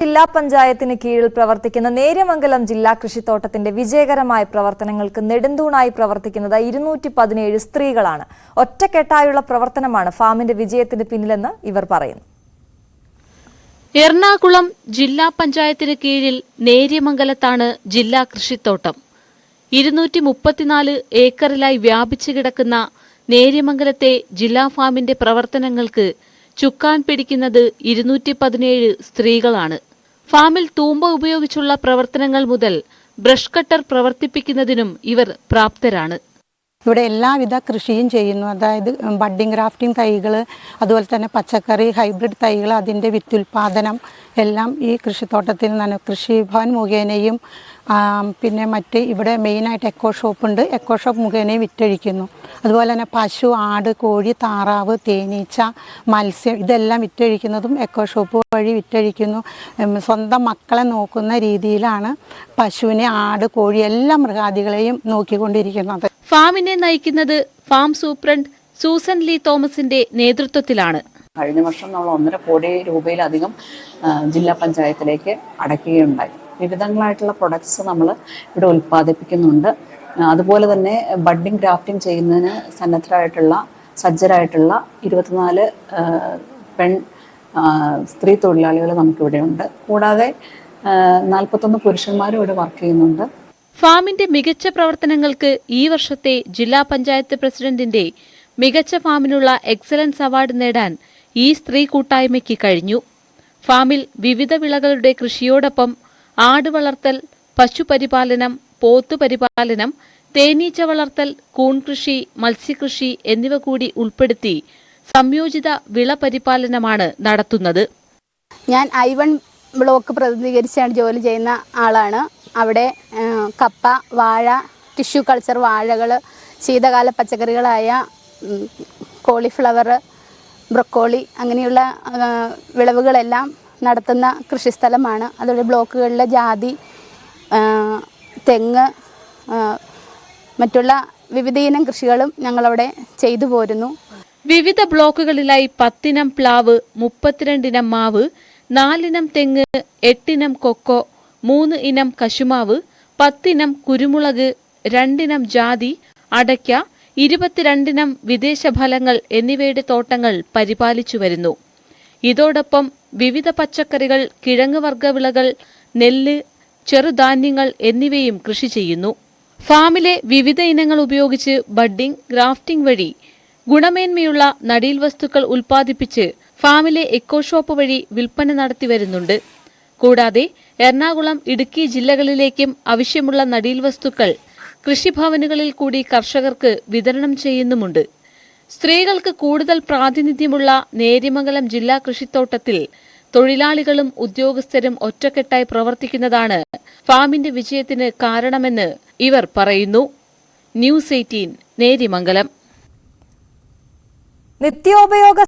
ജില്ലാ പഞ്ചായത്തിന് കീഴിൽ പ്രവർത്തിക്കുന്ന നേര്യമംഗലം ജില്ലാ കൃഷിത്തോട്ടത്തിന്റെ വിജയകരമായ പ്രവർത്തനങ്ങൾക്ക് നെടുന്തൂണായി പ്രവർത്തിക്കുന്നത് 217 സ്ത്രീകളാണ്. ഒറ്റക്കെട്ടായുള്ള പ്രവർത്തനമാണ് ഫാമിന്റെ വിജയത്തിന് പിന്നിലെന്ന് ഇവർ പറയുന്നു. എറണാകുളം ജില്ലാ പഞ്ചായത്തിന് കീഴിൽ നേര്യമംഗലത്താണ് ജില്ലാ കൃഷിത്തോട്ടം. 234 ഏക്കറിലായി വ്യാപിച്ചു കിടക്കുന്ന നേര്യമംഗലത്തെ ജില്ലാ ഫാമിന്റെ പ്രവർത്തനങ്ങൾക്ക് ചുക്കാൻ പിടിക്കുന്നത് 217 സ്ത്രീകളാണ്. ഫാമിൽ തൂമ്പ ഉപയോഗിച്ചുള്ള പ്രവർത്തനങ്ങൾ മുതൽ ബ്രഷ് കട്ടർ പ്രവർത്തിപ്പിക്കുന്നതിനും ഇവർ പ്രാപ്തരാണ്. ഇവിടെ എല്ലാവിധ കൃഷിയും ചെയ്യുന്നു. അതായത് ബഡ്ഡിംഗ് ഗ്രാഫ്റ്റിംഗ് തൈകൾ, അതുപോലെ തന്നെ പച്ചക്കറി ഹൈബ്രിഡ് തൈകൾ, അതിൻ്റെ വിത്തുൽപാദനം എല്ലാം ഈ കൃഷിത്തോട്ടത്തിൽ നിന്നാണ്. കൃഷിഭവൻ മുഖേനയും പിന്നെ മറ്റ് ഇവിടെ മെയിനായിട്ട് എക്കോ ഷോപ്പുണ്ട്. എക്കോ ഷോപ്പ് മുഖേനയും വിറ്റഴിക്കുന്നു. അതുപോലെ തന്നെ പശു, ആട്, കോഴി, താറാവ്, തേനീച്ച, മത്സ്യം ഇതെല്ലാം വിറ്റഴിക്കുന്നതും എക്കോ ഷോപ്പ് വഴി വിറ്റഴിക്കുന്നു. സ്വന്തം മക്കളെ നോക്കുന്ന രീതിയിലാണ് പശുവിനെ, ആട്, കോഴി എല്ലാ മൃഗാദികളെയും നോക്കിക്കൊണ്ടിരിക്കുന്നത്. ഫാമിനെ നയിക്കുന്നത് ഫാം സൂപ്രണ്ട് സൂസൻ ലീ തോമസിന്റെ നേതൃത്വത്തിലാണ്. കഴിഞ്ഞ വർഷം നമ്മൾ 1.5 കോടി രൂപയിലധികം ജില്ലാ പഞ്ചായത്തിലേക്ക് അടയ്ക്കുകയുണ്ടായി. വിവിധങ്ങളായിട്ടുള്ള പ്രൊഡക്ട്സ് നമ്മൾ ഇവിടെ ഉൽപ്പാദിപ്പിക്കുന്നുണ്ട്. അതുപോലെ തന്നെ ബഡ്ഡിംഗ് ഗ്രാഫ്റ്റിംഗ് ചെയ്യുന്നതിന് സജ്ജരായിട്ടുള്ള 24 സ്ത്രീ തൊഴിലാളികൾ നമുക്കിവിടെയുണ്ട്. കൂടാതെ 41 പുരുഷന്മാരും ഇവിടെ വർക്ക് ചെയ്യുന്നുണ്ട്. ഫാമിന്റെ മികച്ച പ്രവർത്തനങ്ങൾക്ക് ഈ വർഷത്തെ ജില്ലാ പഞ്ചായത്ത് പ്രസിഡന്റിന്റെ മികച്ച ഫാമിനുള്ള എക്സലൻസ് അവാർഡ് നേടാൻ ഈ സ്ത്രീ കൂട്ടായ്മയ്ക്ക് കഴിഞ്ഞു. ഫാമിൽ വിവിധ വിളകളുടെ കൃഷിയോടൊപ്പം ആട് വളർത്തൽ, പശുപരിപാലനം, പോത്തുപരിപാലനം, തേനീച്ച വളർത്തൽ, കൂൺകൃഷി, മത്സ്യകൃഷി എന്നിവ കൂടി ഉൾപ്പെടുത്തി സംയോജിത വിള പരിപാലനമാണ് നടത്തുന്നത്. ഞാൻ I1 ബ്ലോക്ക് പ്രതിനിധീകരിച്ചാണ് ജോലി ചെയ്യുന്ന ആളാണ്. അവിടെ കപ്പ, വാഴ, ടിഷ്യൂ കൾച്ചർ വാഴകൾ, ശീതകാല പച്ചക്കറികളായ കോളിഫ്ലവർ, ബ്രൊക്കോളി അങ്ങനെയുള്ള വിളവുകളെല്ലാം നടത്തുന്ന കൃഷിസ്ഥലമാണ്. അതുപോലെ ബ്ലോക്കുകളിലെ ജാതി, തെങ്ങ്, മറ്റുള്ള വിവിധയിനം കൃഷികളും ഞങ്ങളവിടെ ചെയ്തു പോരുന്നു. വിവിധ ബ്ലോക്കുകളിലായി 10 ഇനം പ്ലാവ്, 32 ഇനം മാവ്, 4 ഇനം തെങ്ങ്, 8 ഇനം കൊക്കോ, 3 ഇനം കശുമാവ്, 10 ഇനം കുരുമുളക്, 2 ഇനം ജാതി, അടയ്ക്ക, 22 ഇനം വിദേശ ഫലങ്ങൾ എന്നിവയുടെ തോട്ടങ്ങൾ പരിപാലിച്ചു വരുന്നു. ഇതോടൊപ്പം വിവിധ പച്ചക്കറികൾ, കിഴങ്ങ് വർഗ്ഗവിളകൾ, നെല്ല്, ചെറുധാന്യങ്ങൾ എന്നിവയും കൃഷി ചെയ്യുന്നു. ഫാമിലെ വിവിധ ഇനങ്ങൾ ഉപയോഗിച്ച് ബഡ്ഡിംഗ്, ഗ്രാഫ്റ്റിംഗ് വഴി ഗുണമേന്മയുള്ള നടീൽ വസ്തുക്കൾ ഉൽപ്പാദിപ്പിച്ച് ഫാമിലെ എക്കോ ഷോപ്പ് വഴി വിൽപ്പന നടത്തി വരുന്നുണ്ട്. കൂടാതെ എറണാകുളം, ഇടുക്കി ജില്ലകളിലേക്കും ആവശ്യമുള്ള നടീൽ വസ്തുക്കൾ കൃഷിഭവനുകളിൽ കൂടി കർഷകർക്ക് വിതരണം ചെയ്യുന്നുമുണ്ട്. സ്ത്രീകൾക്ക് കൂടുതൽ പ്രാതിനിധ്യമുള്ള നേര്യമംഗലം ജില്ലാ കൃഷിത്തോട്ടത്തിൽ തൊഴിലാളികളും ഉദ്യോഗസ്ഥരും ഒറ്റക്കെട്ടായി പ്രവർത്തിക്കുന്നതാണ് ഫാമിന്റെ വിജയത്തിന് കാരണമെന്ന് ഇവർ പറയുന്നു. ന്യൂസ് 18 നേര്യമംഗലം. നിത്യോപയോഗ